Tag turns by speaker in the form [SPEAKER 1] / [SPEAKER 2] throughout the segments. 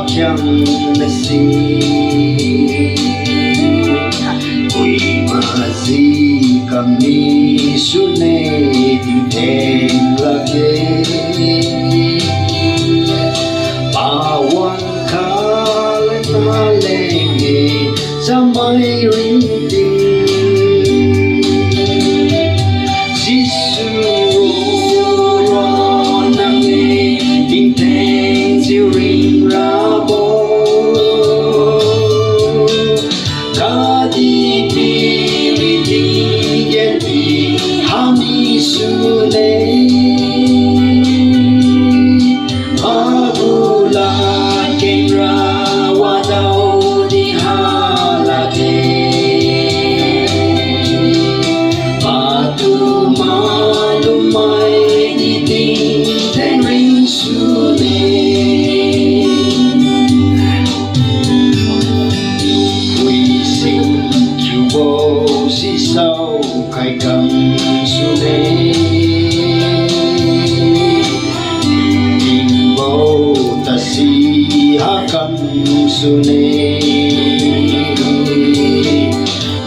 [SPEAKER 1] 强的心，为嘛是咁你说你的天了嘅？把วันคาและนาเลงเอจะไม่ริงติงสิสุรอนังเอติงแทงสิริงราโบกาดีปีริติเย็นปีหามิสุเลไข่กังสุเนอิงโบตัสสีหากังสุเน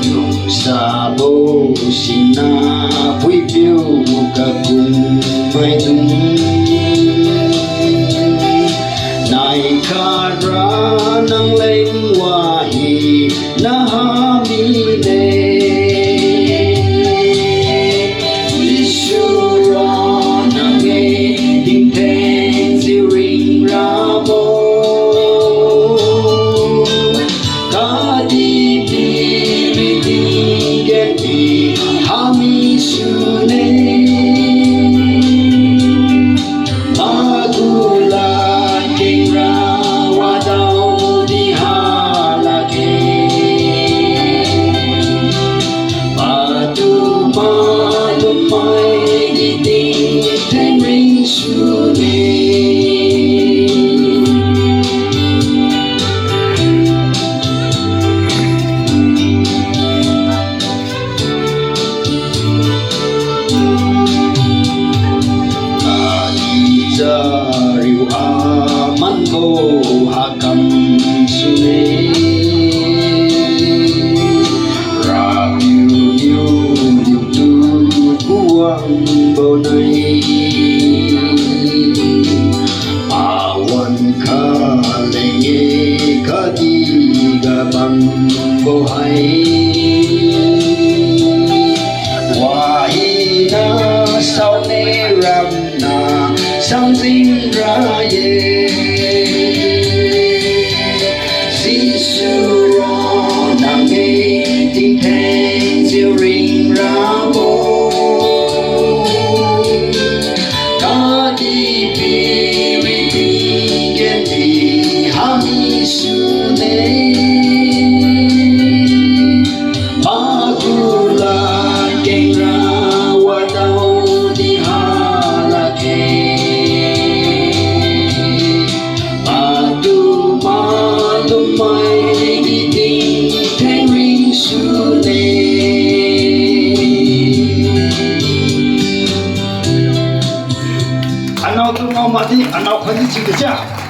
[SPEAKER 1] นุสาโบสินาพุยเปียวกะกุงไม่ดุงนายคารานังเลงวาฮีนาฮามีเนhakam sune rabiu yu tu buang bonai awan kalenge kadi gabang bohai wahina saune ramna samsing raye 안나우 뚱나우 마디 안나우 컨디 지그자